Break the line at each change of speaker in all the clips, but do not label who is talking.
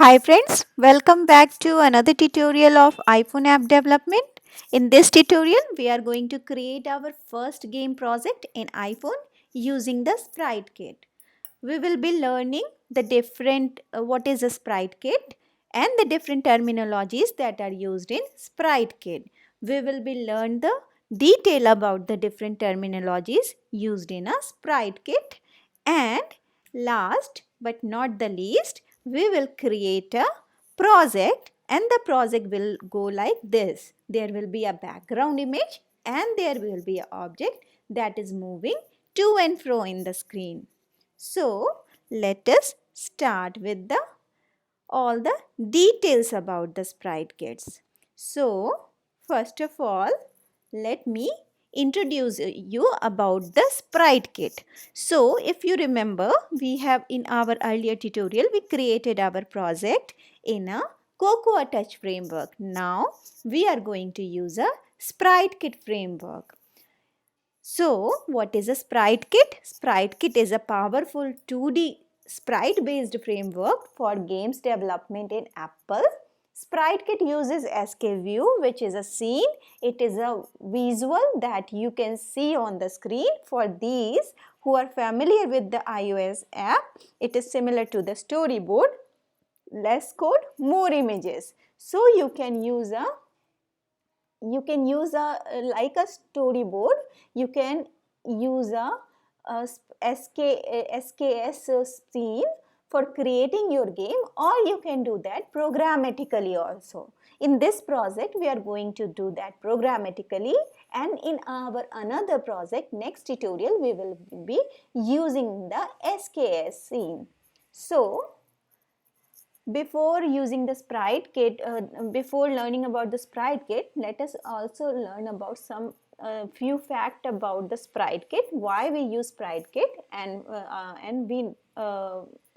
Hi friends, welcome back to another tutorial of iPhone app development. In this tutorial, we are going to create our first game project in iPhone using the Sprite Kit. We will be learning the different what is a Sprite Kit and the different terminologies that are used in Sprite Kit. We will be learn the detail about the different terminologies used in a Sprite Kit, and last but not the least, we will create a project, and the project will go like this. There will be a background image and there will be an object that is moving to and fro in the screen. So let us start with the all the details about the sprite kits. So first of all, let me introduce you about the sprite kit. So if you remember, we have in our earlier tutorial we created our project in a Cocoa Touch framework. Now we are going to use a sprite kit framework. So, what is a Sprite Kit? Sprite Kit is a powerful 2D sprite based framework for games development in Apple. Sprite Kit uses SKView, which is a scene. It is a visual that you can see on the screen. For these who are familiar with the iOS app, it is similar to the storyboard. Less code, more images. So you can use a like a storyboard. You can use a SKS scene for creating your game, or you can do that programmatically also. In this project we are going to do that programmatically, and in our another project next tutorial we will be using the SKS scene. So before using the sprite kit, before learning about the sprite kit, let us also learn about some few fact about the sprite kit, why we use sprite kit, and we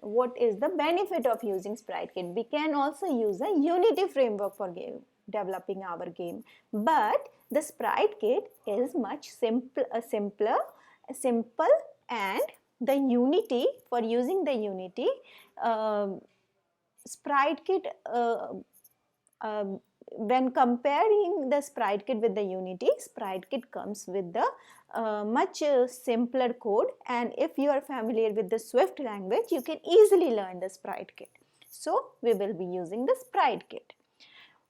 what is the benefit of using sprite kit. We can also use a Unity framework for developing our game, but the sprite kit is much simpler, simple, and the Unity, for using the Unity, sprite kit, when comparing the sprite kit with the Unity, sprite kit comes with the much simpler code, and if you are familiar with the Swift language, you can easily learn the sprite kit. So we will be using the sprite kit.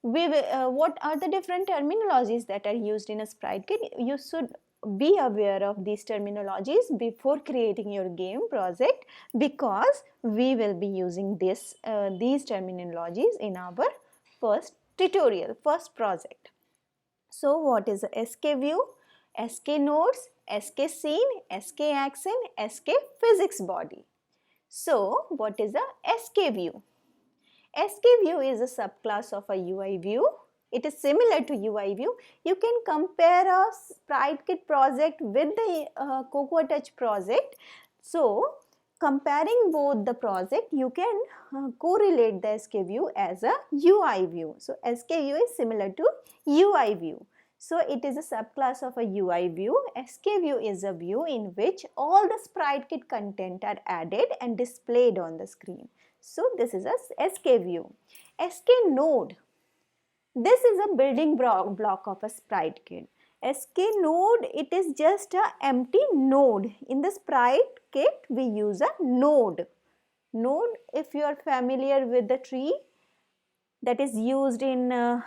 What are the different terminologies that are used in a sprite kit? You should be aware of these terminologies before creating your game project, because we will be using these terminologies in our first tutorial, first project. So what is a SKView, SK nodes, SK scene, SK action, SK physics body? So what is a SKView? SKView is a subclass of a UI view. It is similar to UI view. You can compare a sprite kit project with the Cocoa Touch project. So comparing both the project, you can correlate the SKView as a UI view. So SKView is similar to UI view. So it is a subclass of a UI view. SKView is a view in which all the sprite kit content are added and displayed on the screen. So this is a SKView. SK node. This is a building block of a sprite kit. SK node, it is just a empty node. In the sprite kit, we use a node. Node, if you are familiar with the tree that is used in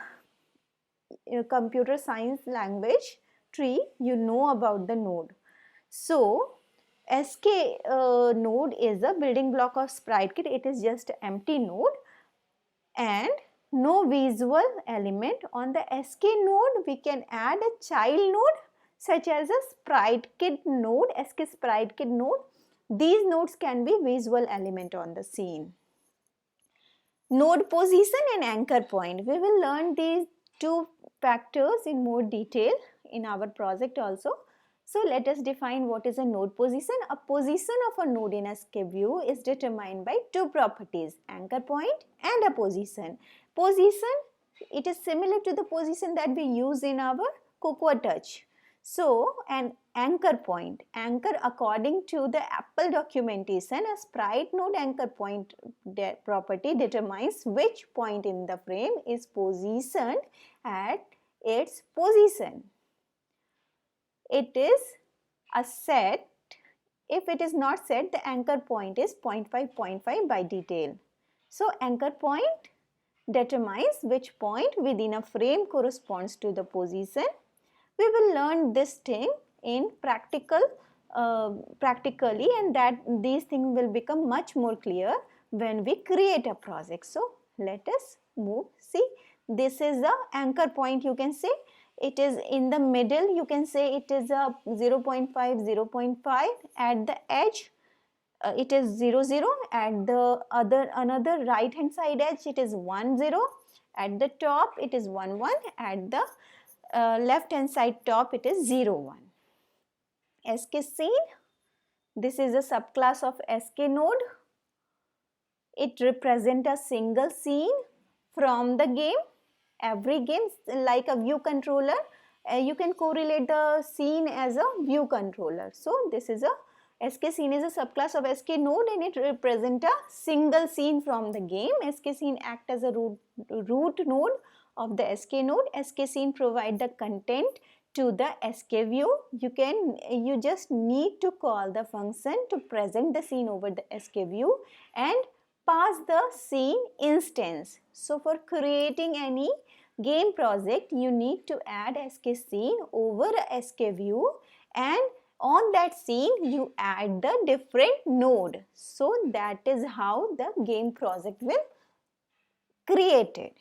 computer science language, tree, you know about the node. So SK node is a building block of sprite kit. It is just an empty node and no visual element. On the SK node, we can add a child node such as a sprite kit node, SK sprite kit node. These nodes can be visual element on the scene. Node position and anchor point. We will learn these two factors in more detail in our project also. So let us define what is a node position. A position of a node in a SKView is determined by two properties, anchor point and a position. Position, it is similar to the position that we use in our Cocoa Touch. So an anchor point, anchor according to the Apple documentation, a sprite node anchor point property determines which point in the frame is positioned at its position. It is a set. If it is not set, the anchor point is 0.5, 0.5 by detail. So anchor point determines which point within a frame corresponds to the position. We will learn this thing in practically, and that these things will become much more clear when we create a project. So let us move. See, this is the anchor point, you can say. It is in the middle, you can say it is a 0.5, 0.5 at the edge. It is 0, 0. At the another right hand side edge, it is 1, 0. At the top, it is 1, 1. At the left hand side top, it is 0, 1. SK scene, this is a subclass of SK node. It represents a single scene from the game. Every game, like a view controller, you can correlate the scene as a view controller. So this is a SK scene is a subclass of SK node, and it represents a single scene from the game. SK scene acts as a root node of the SK node. SK scene provide the content to the SK view. You just need to call the function to present the scene over the SK view and pass the scene instance. So for creating any game project, you need to add SK scene over a SK view, and on that scene you add the different node. So that is how the game project will created.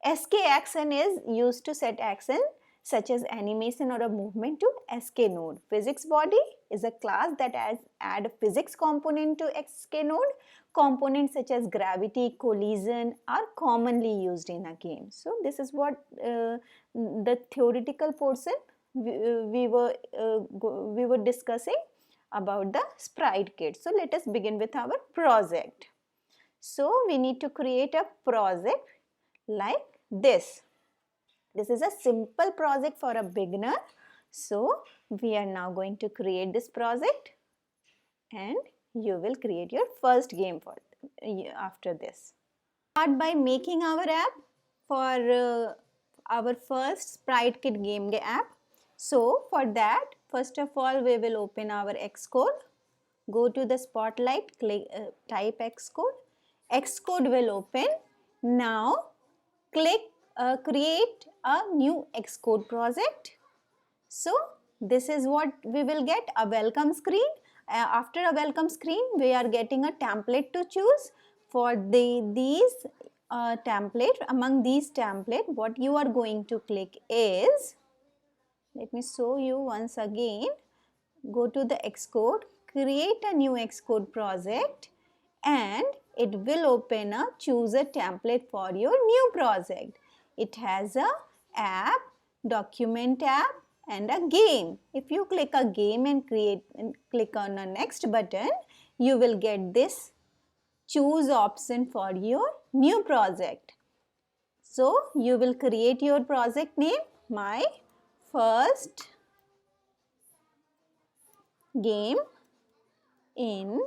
SK action is used to set action such as animation or a movement to SK node. Physics body is a class that add a physics component to SK node. Components such as gravity, collision are commonly used in a game. So this is what the theoretical portion we were discussing about the sprite kit. So let us begin with our project. So we need to create a project like this. This is a simple project for a beginner. So we are now going to create this project, and you will create your first game for after this. Start by making our app for our first sprite kit game app. So for that, first of all, we will open our Xcode. Go to the spotlight, click, type Xcode. Xcode will open. Now click create a new Xcode project. So this is what we will get, a welcome screen. After a welcome screen, we are getting a template to choose. For these template, among these template, what you are going to click is, let me show you once again. Go to the Xcode, create a new Xcode project, and it will open a choose a template for your new project. It has a app, document app, and a game. If you click a game and click on the next button, you will get this choose option for your new project. So you will create your project name, my first game in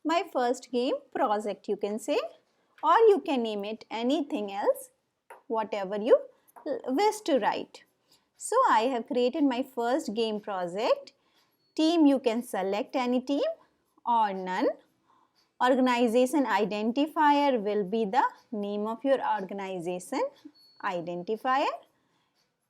my first game project, you can say, or you can name it anything else, whatever you wish to write. So I have created my first game project. Team, you can select any team or none. Organization identifier will be the name of your organization identifier.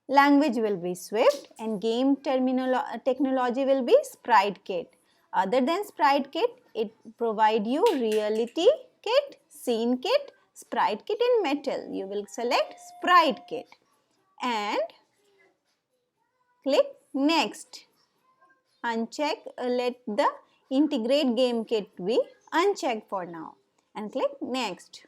Language will be Swift, and game technology will be Sprite Kit. Other than Sprite Kit, it provide you Reality Kit, Scene Kit, Sprite Kit and Metal. You will select Sprite Kit and click Next. Uncheck, let the Integrate Game Kit be unchecked for now, and click Next.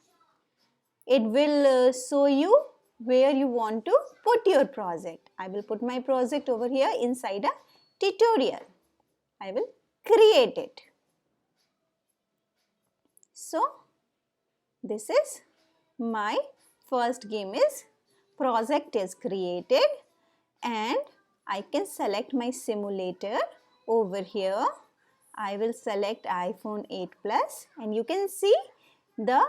It will show you where you want to put your project. I will put my project over here inside a tutorial. I will create it. So this is my first game is project is created and I can select my simulator over here. I will select iPhone 8 Plus and you can see the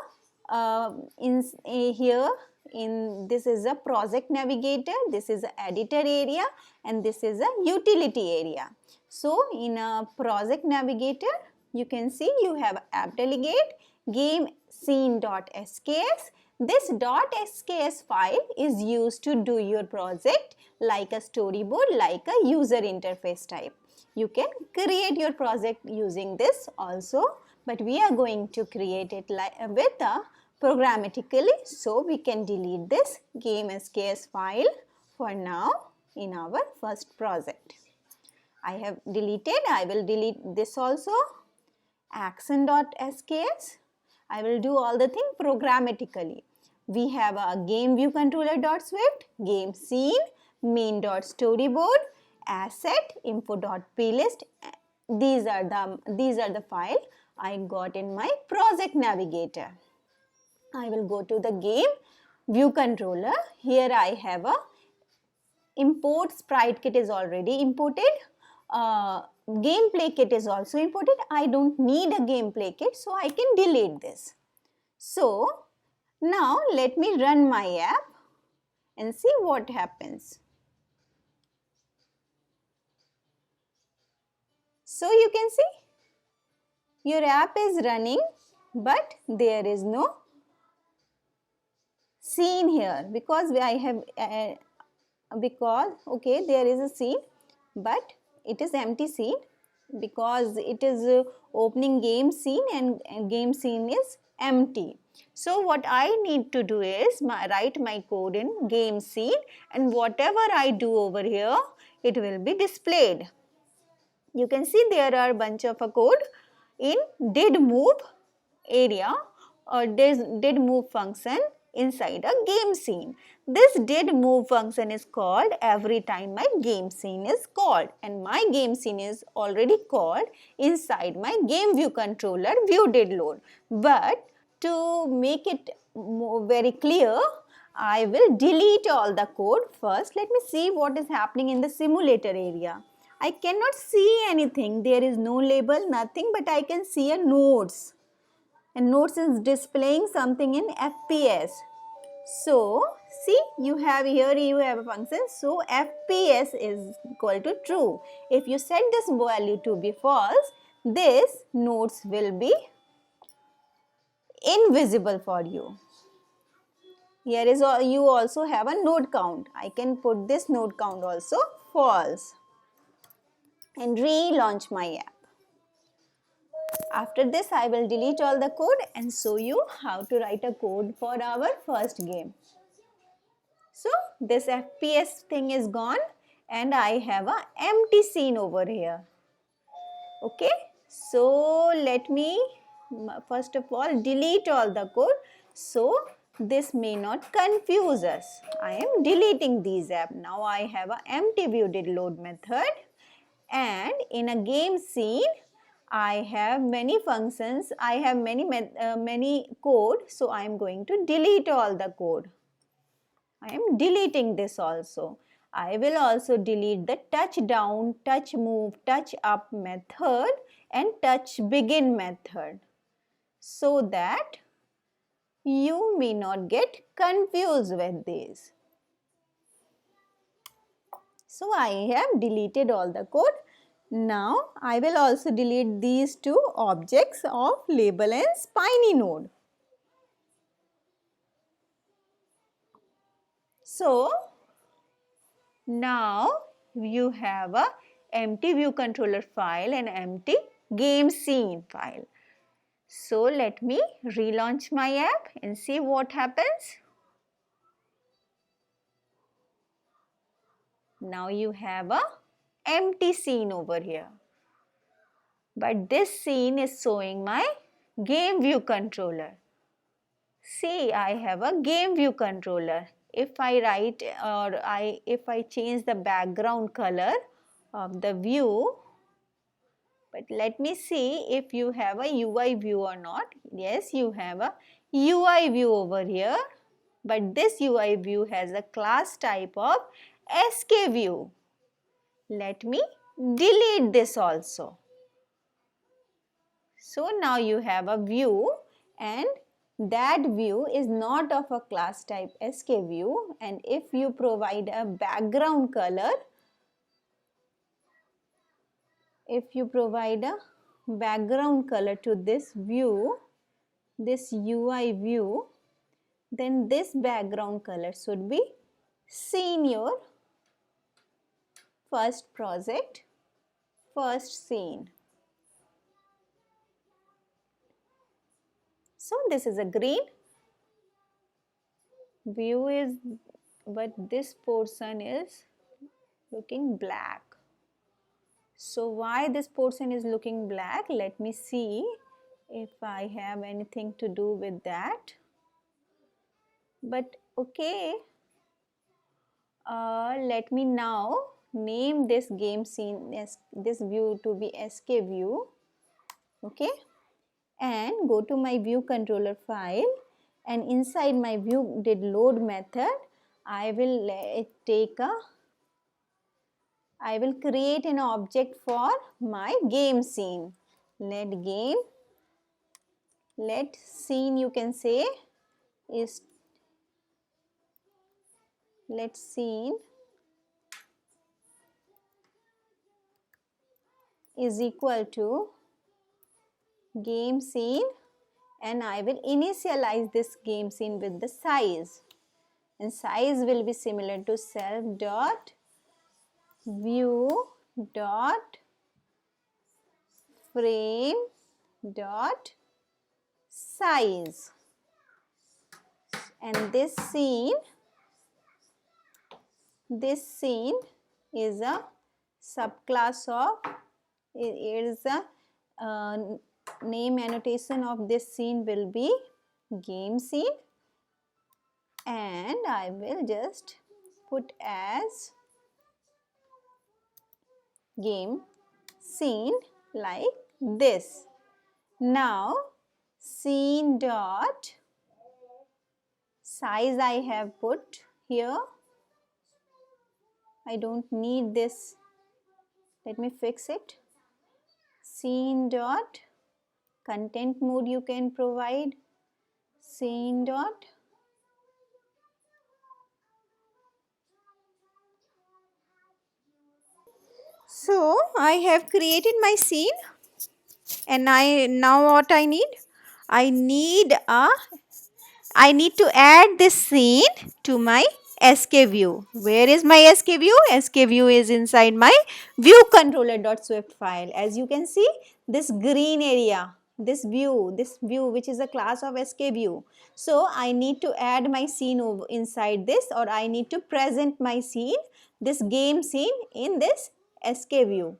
here in this is a project navigator, this is a editor area and this is a utility area. So in a project navigator you can see you have app delegate, game scene.sks. This .sks file is used to do your project like a storyboard, like a user interface type. You can create your project using this also, but we are going to create it with a programmatically, so we can delete this game SKS file for now in our first project. I have deleted, I will delete this also, action.sks. I will do all the thing programmatically. We have a game view controller.swift, game scene, main.storyboard, asset, info.plist. These are the file I got in my project navigator. I will go to the game view controller. Here I have a import sprite kit is already imported. Gameplay kit is also imported. I don't need a gameplay kit, so I can delete this. So now let me run my app and see what happens. So you can see your app is running, but there is no scene here because I have okay, there is a scene, but it is empty scene because it is opening game scene and game scene is empty. So what I need to do is write my code in game scene and whatever I do over here, it will be displayed. You can see there are a bunch of a code in did move area or did move function inside a game scene. This did move function is called every time my game scene is called, and my game scene is already called inside my game view controller view did load. But to make it very clear, I will delete all the code first. Let me see what is happening in the simulator area. I cannot see anything. There is no label, nothing, but I can see a nodes. And nodes is displaying something in FPS. So see, you have a function. So FPS is equal to true. If you set this value to be false, this nodes will be invisible for you. Here is you also have a node count. I can put this node count also false and relaunch my app. After this, I will delete all the code and show you how to write a code for our first game. So this FPS thing is gone and I have an empty scene over here. Okay, so let me first of all delete all the code so this may not confuse us. I am deleting these apps. Now I have an empty view did load method, and in a game scene I have many functions, I have many code, so I am going to delete all the code. I am deleting this also. I will also delete the touch down, touch move, touch up method and touch begin method so that you may not get confused with these. So I have deleted all the code. Now I will also delete these two objects of label and spiny node. So now you have a empty view controller file and empty game scene file. So let me relaunch my app and see what happens. Now you have a empty scene over here. But this scene is showing my game view controller. See, I have a game view controller. If I write or if I change the background color of the view, but let me see if you have a UI view or not. Yes, you have a UI view over here. but this UI view has a class type of SKView. Let me delete this also. So now you have a view, and that view is not of a class type SKView, and if you provide a background color, to this view, this UI view, then this background color should be seen your first project, first scene. So this is a green view is, but this portion is looking black. So why this portion is looking black? Let me see if I have anything to do with that. But okay, let me now name this game scene as this view to be SKView. Okay, and go to my view controller file, and inside my view did load method, I will create an object for my game scene. Let scene, you can say, is let scene is equal to game scene, and I will initialize this game scene with the size, and size will be similar to self dot view dot frame dot size, and this scene is a subclass of, it is a name annotation of this scene will be game scene, and I will just put as game scene like this. Now scene dot size I have put here. I don't need this. Let me fix it. Scene dot content mode you can provide. Scene dot so I have created my scene, and now what I need? I need to add this scene to my SKView. Where is my SKView? SKView is inside my view controller.swift file. As you can see, this green area, this view which is a class of SKView. So I need to add my scene over inside this, or I need to present my scene, this game scene, in this SKView.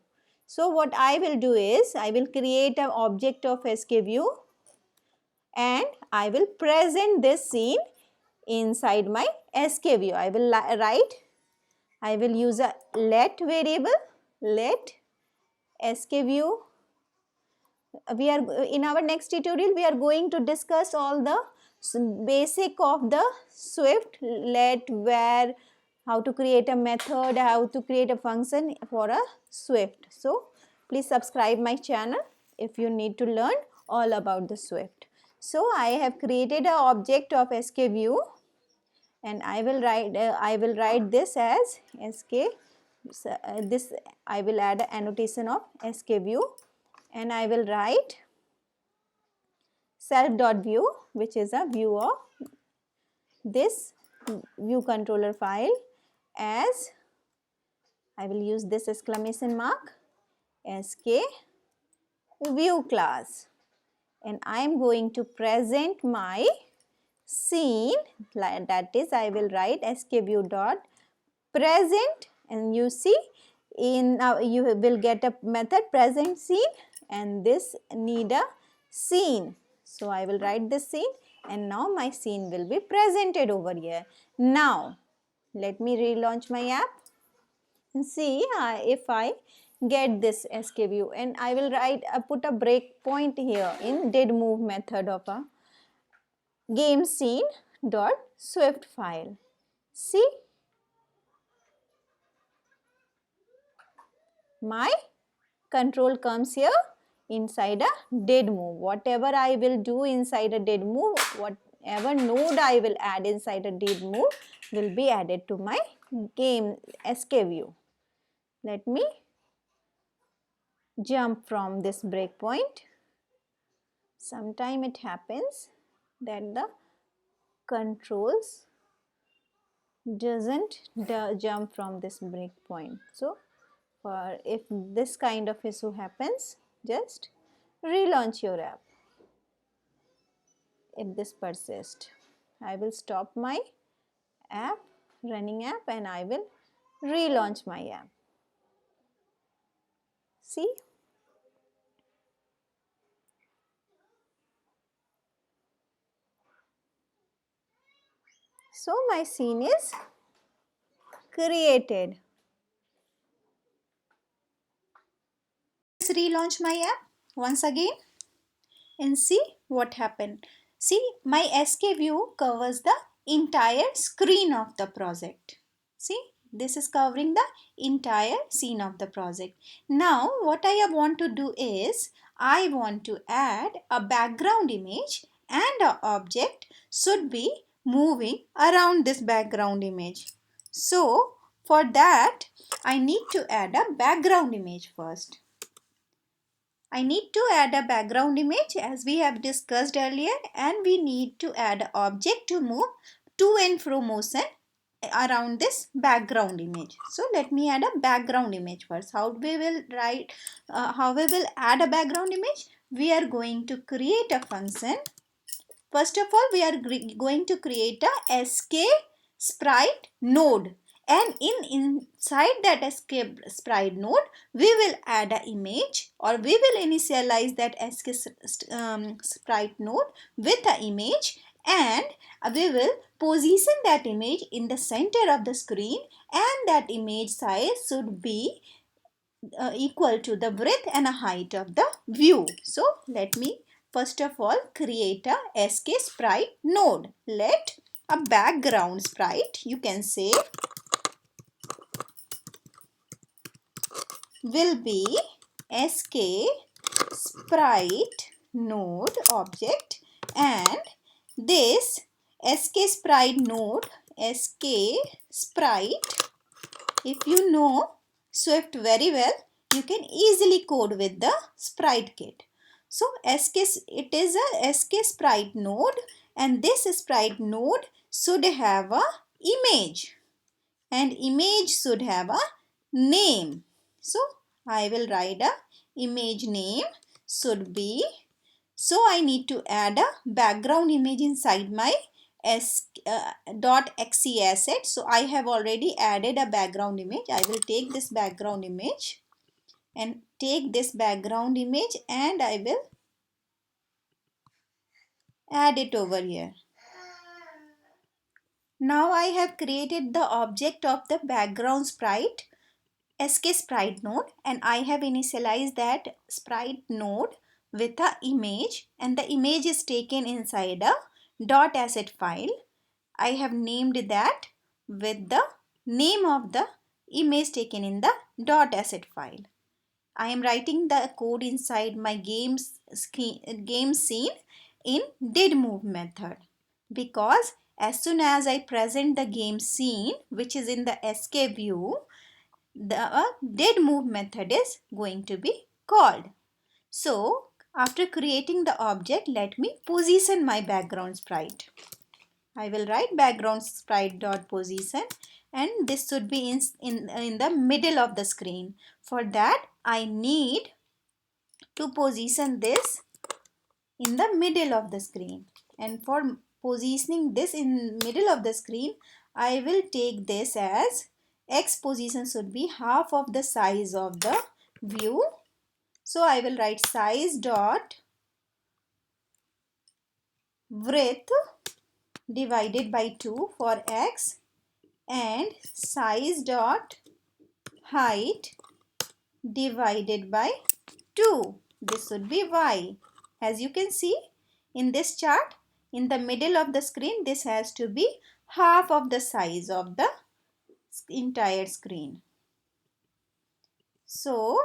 So what I will do is, I will create an object of SKView, and I will present this scene inside my SKView. I will use a let variable, let SKView. We are in our next tutorial, we are going to discuss all the basic of the Swift, let, where, how to create a method, how to create a function for a Swift. So please subscribe my channel if you need to learn all about the Swift. So I have created an object of SKView, and I will write this as SK. This I will add an annotation of SKView, and I will write self.view, which is a view of this view controller file, as I will use this exclamation mark SK view class, and I am going to present my scene, that is I will write SKView dot present, and you see you will get a method present scene, and this need a scene. So I will write this scene, and now my scene will be presented over here. Now let me relaunch my app and see if I get this SKView, and I will put a breakpoint here in did move method of a game scene dot swift file. See, my control comes here inside a did move. Whatever I will do inside a did move, whatever node I will add inside a did move will be added to my game SKView. Let me jump from this breakpoint. Sometime it happens that the controls doesn't jump from this breakpoint. So if this kind of issue happens, just relaunch your app. If this persists, I will stop my app, running app, and I will relaunch my app. See? So my scene is created. Let's relaunch my app once again and see what happened. See, my SKView covers the entire screen of the project. See, this is covering the entire scene of the project. Now, what I want to do is, I want to add a background image and an object should be moving around this background image. So, for that, I need to add a background image first. I need to add a background image as we have discussed earlier, and we need to add an object to move to and fro motion around this background image. So let me add a background image first. How we will add a background image? We are going to create a function. First of all, we are going to create a SK sprite node, and inside that SK sprite node we will add an image, or we will initialize that SK sprite node with an image, and we will position that image in the center of the screen, and that image size should be equal to the width and height of the view. So let me first of all create a SK sprite node. Let a background sprite, you can say, will be SK sprite node object, and this SK sprite node, SK sprite, if you know Swift very well, you can easily code with the sprite kit. So it is a SK sprite node, and this sprite node should have a image, and image should have a name. So I will write a image name should be. So I need to add a background image inside my .xc asset. So I have already added a background image. I will take this background image and take this background image, and I will add it over here. Now I have created the object of the background sprite, SK sprite node, and I have initialized that sprite node with a image, and the image is taken inside a .asset file. I have named that with the name of the image taken in the .asset file. I am writing the code inside my game scene in didMove method, because as soon as I present the game scene, which is in the SKView, the didMove method is going to be called. So after creating the object, let me position my background sprite. I will write background sprite dot position, and this should be in the middle of the screen. For that, I need to position this in the middle of the screen, and for positioning this in middle of the screen, I will take this as X position should be half of the size of the view. So I will write size dot width divided by 2 for X, and size dot height divided by 2. This would be Y. As you can see in this chart, in the middle of the screen, this has to be half of the size of the entire screen. So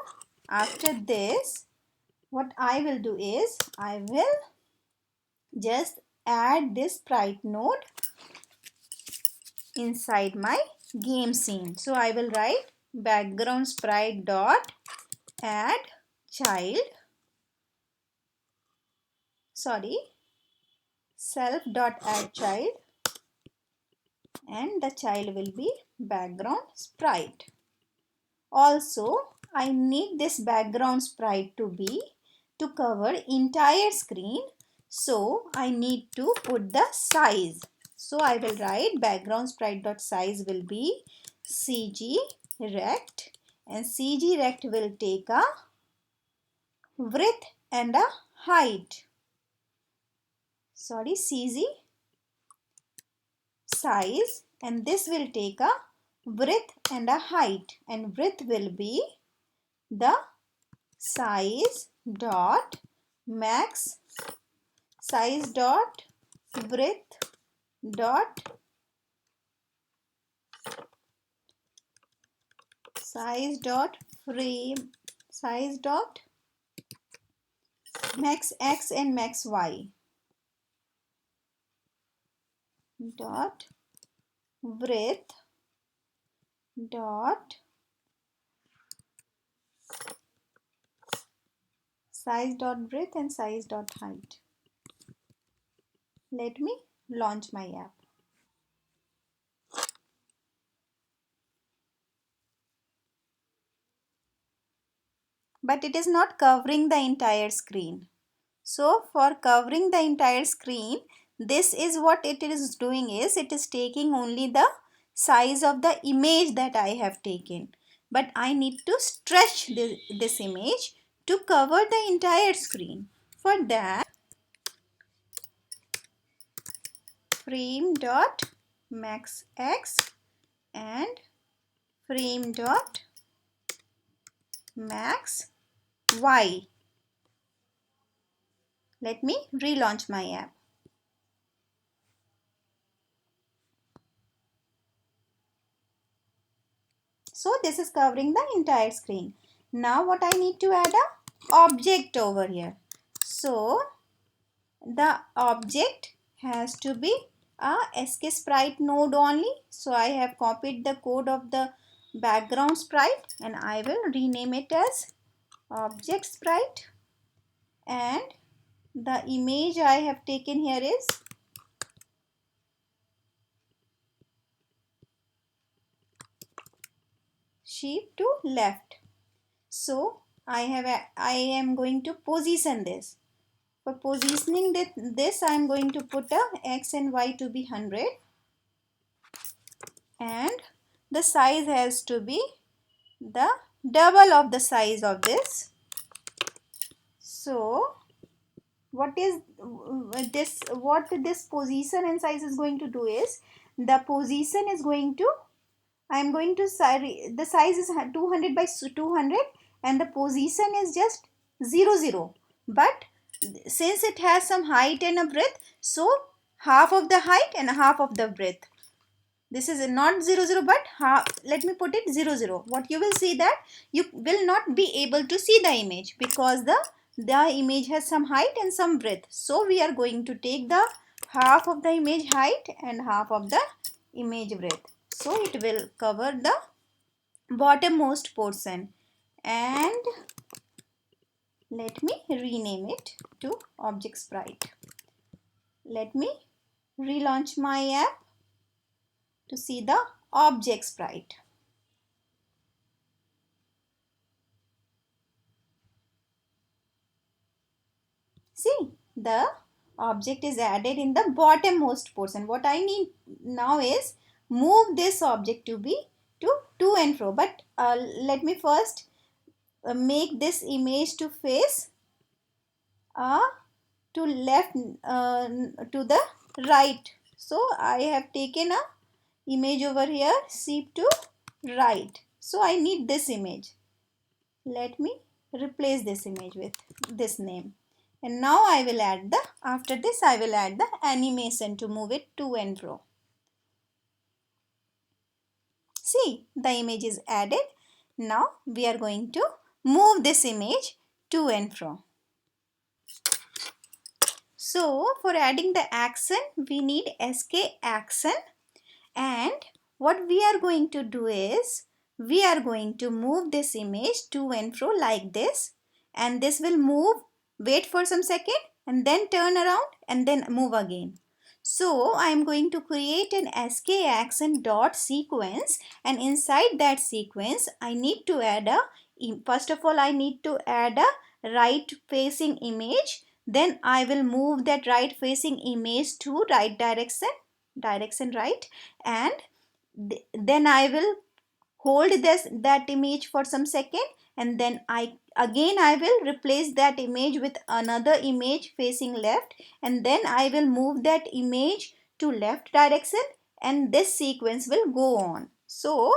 after this, what I will do is I will just add this sprite node inside my game scene. So I will write background sprite dot add child, self dot add child, and the child will be background sprite. Also, I need this background sprite to cover entire screen. So I need to put the size. So I will write background sprite dot size will be cg rect, and cg rect will take a width and a height. CG size, and this will take a width and a height, and width will be the size dot max, size dot width dot size dot frame, size dot max x and max y dot width dot size dot width and size dot height. Let me launch my app. But it is not covering the entire screen. So for covering the entire screen, this is what it is doing is it is taking only the size of the image that I have taken. But I need to stretch this image to cover the entire screen. For that, frame dot max x and frame dot max y. Let me relaunch my app. So this is covering the entire screen. Now what I need to add a object over here. So the object has to be a SKSprite node only. So I have copied the code of the background sprite and I will rename it as object sprite, and the image I have taken here is sheep to left. So I am going to position this. For positioning this, I am going to put a x and y to be 100, and the size has to be the double of the size of this. So what this position and size is going to do is, the position is going to, I am going to the size is 200 by 200 and the position is just 0 0, but since it has some height and a breadth, so half of the height and half of the breadth. This is not 0 0 but half. Let me put it 0 0. What you will see that you will not be able to see the image because the image has some height and some breadth. So we are going to take the half of the image height and half of the image breadth. So it will cover the bottommost portion, and let me rename it to object sprite. Let me relaunch my app to see the object sprite. See, the object is added in the bottommost portion. What I need now is move this object to be to and fro. But let me first make this image to face to left to the right. So I have taken a image over here, sheep to right. So I need this image. Let me replace this image with this name, And now I will add the, after this I will add the animation to move it to and fro. See, the image is added. Now we are going to move this image to and fro. So for adding the action, we need SK action, and what we are going to do is we are going to move this image to and fro like this, and this will move, wait for some second and then turn around and then move again. So I am going to create an SK action dot sequence, and inside that sequence I need to add a, first of all I need to add a right facing image. Then I will move that right facing image to right direction right, and then I will hold that image for some second, and then I will replace that image with another image facing left, and then I will move that image to left direction, and this sequence will go on. So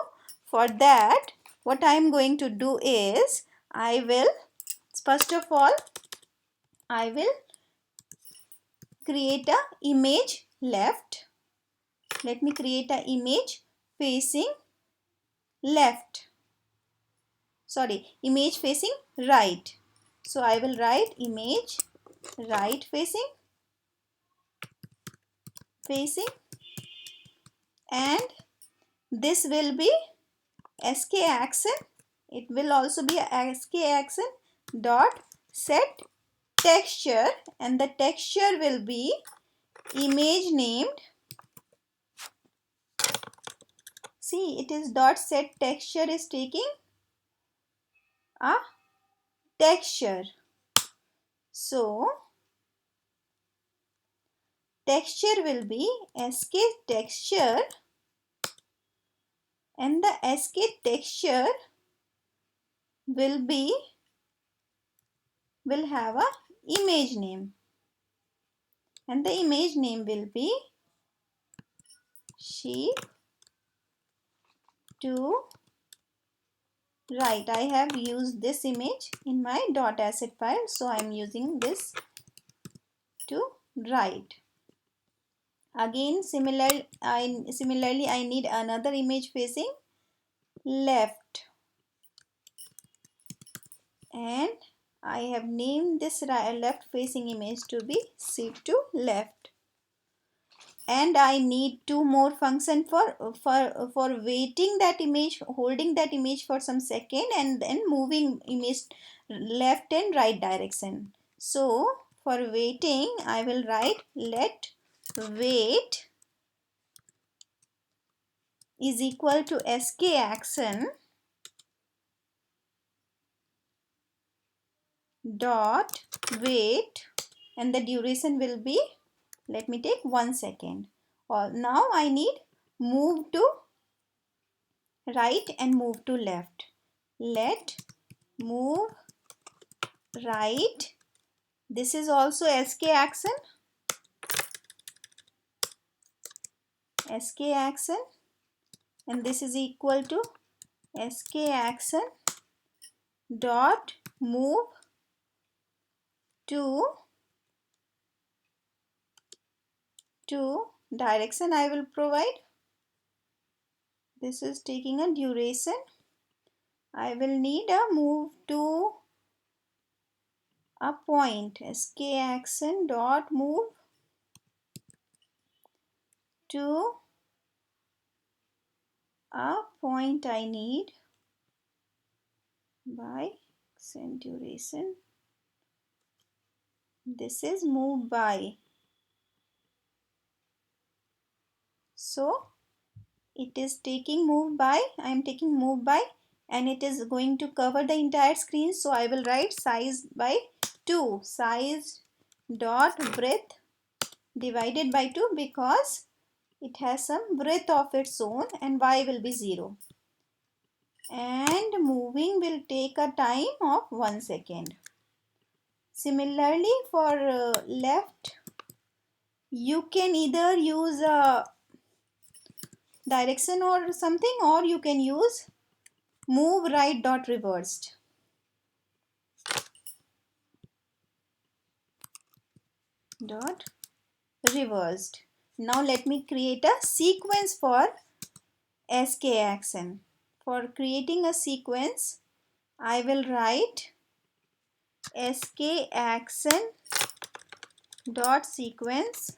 for that, what I am going to do is I will, first of all I will create a image left. Let me create a image facing left, sorry, image facing right. So I will write image right facing, and this will be SK action. It will also be a SK action dot set texture, and the texture will be image named, see it is dot set texture is taking a texture. So texture will be SK texture, and the SK texture will have a image name, and the image name will be sheep to right. I have used this image in my .asset file, so I am using this to right. Again similarly I need another image facing left, and I have named this left facing image to be sheep to left. And I need two more function for waiting that image, holding that image for some second, and then moving image left and right direction. So for waiting I will write let wait is equal to SK action dot wait, and the duration will be, let me take 1 second. Now I need move to right and move to left. Let move right, this is also SK action and this is equal to SK action dot move to direction I will provide. This is taking a duration. I will need a move to a point. SK action dot move to a point I need by action duration. This is move by. So it is taking move by, I am taking move by, and it is going to cover the entire screen. So I will write size by 2, size dot breadth divided by 2, because it has some breadth of its own, and y will be 0. And moving will take a time of 1 second. Similarly for left, you can either use a direction or something, or you can use move right dot reversed. dot reversed. Now let me create a sequence for skaxn. For creating a sequence, I will write skaxn dot sequence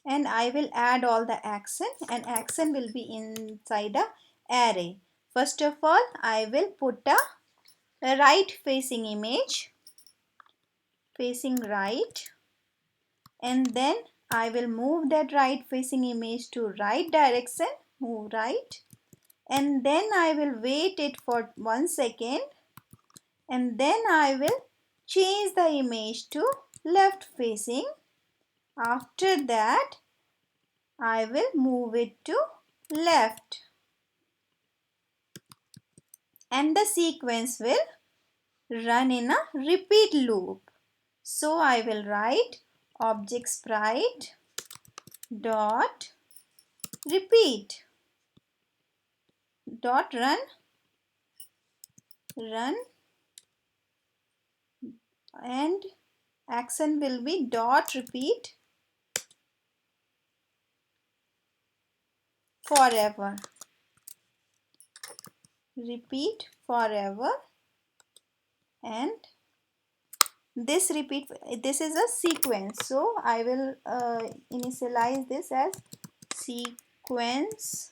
and I will add all the action, and action will be inside a array. First of all, I will put a right facing image, facing right, and then I will move that right facing image to right direction, move right, and then I will wait it for 1 second, and then I will change the image to left facing. After that, I will move it to left, and the sequence will run in a repeat loop. So I will write object sprite dot repeat dot run, and action will be dot repeat forever, repeat forever, and this is a sequence, so I will initialize this as sequence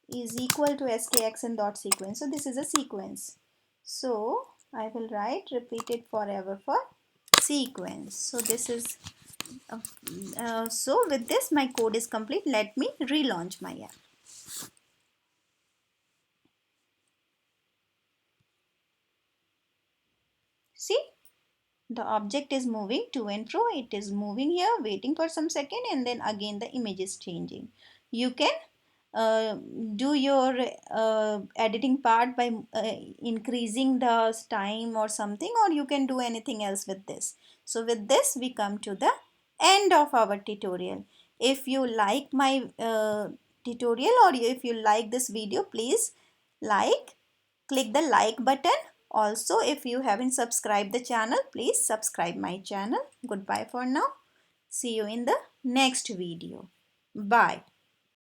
is equal to skaxn dot sequence. So this is a sequence, so I will write repeat it forever for sequence. So this is so with this my code is complete. Let me relaunch my app. See, the object is moving to and fro. It is moving here, waiting for some second, and then again the image is changing. You can uh, do your editing part by increasing the time or something, or you can do anything else with this. So with this we come to the end of our tutorial. If you like my tutorial, or if you like this video, please click the like button. Also, if you haven't subscribed the channel, please subscribe my channel. Goodbye for now. See you in the next video. Bye.